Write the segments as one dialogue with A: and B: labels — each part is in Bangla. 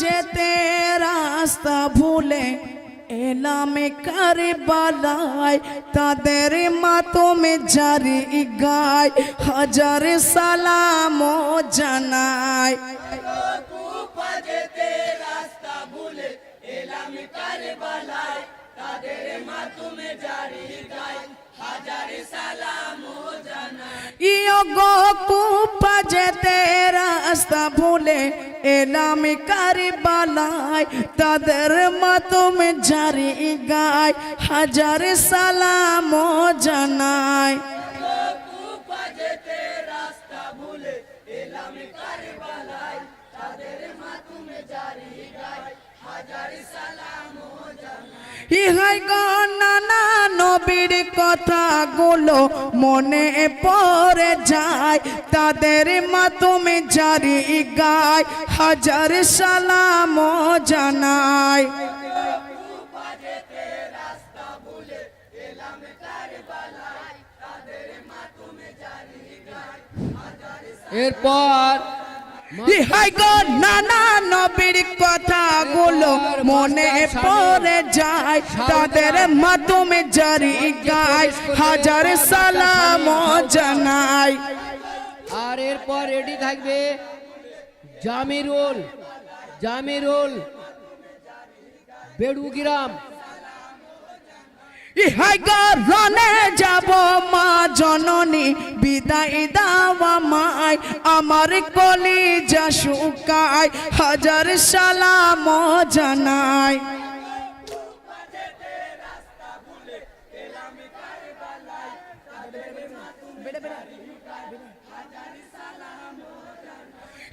A: যেতে রাস্তা ভুলে এলাম কারবালায় তাদের মাতমে জারি গায় হাজার সালাম জানাই
B: কুফা যেতে রাস্তা ভুলে এলাম কারবালায় তাদের মাতমে জারি গায় হাজার সালাম জানাই
A: ইয়গো কুফা যেতে রাস্তা ভুলে এলাম কারবালায় তাদের মাতমে জারি গায় হাজার সালাম জানাই
B: কুফা যেতে রাস্তা ভুলে এলাম কারবালায় তাদের মাতমে জারি গায় হাজার সালাম জানাই
A: ইহাই গো নানা নবীর কথাগুলো মনে পড়ে যায় তাদের মাতমে জারি গায় হাজার সালাম জানাই
B: কুফা যেতে রাস্তা ভুলে এলাম কারবালায় তাদের মাতমে জারি গায় হাজার
C: এরপর
A: ইহাই গো নানা নবীর কথাগুলো মনে পড়ে যায় তাদের মাতমে জারি গায় হাজার সালাম জানাই
C: আর এরপর রেডি থাকবে জামিরুল বেড়ুগ্রাম।
A: ইহাই গো রনে যাব মা জননী বিদায় দাওয়া মায় আমার কলিজা শুকায় হাজার সালাম জানাই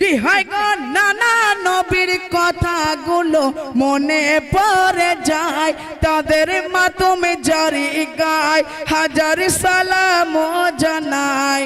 A: ইহাই গো নানা নবীর কথাগুলো মনে পড়ে যায় তাদের মাতমে জারি গায় হাজার সালাম জানাই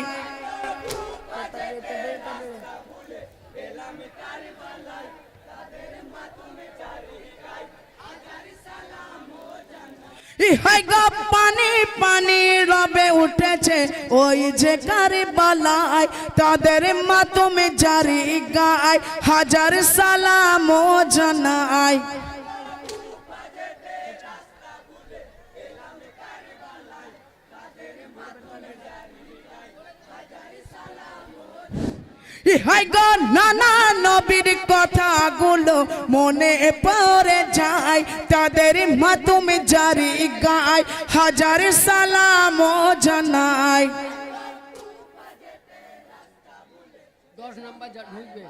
A: ইহাই গো পানি পানি রবে উঠেছে ওই যে কারবালায় তাদের মাতমে জারি গায় হাজার সালাম জানাই ইহাই গো নানা নবীর কথাগুলো মনে পড়ে যায় তাদের মাতমে জারি গায় হাজার সালাম জানাই
C: 10 নম্বর ঢুকবে।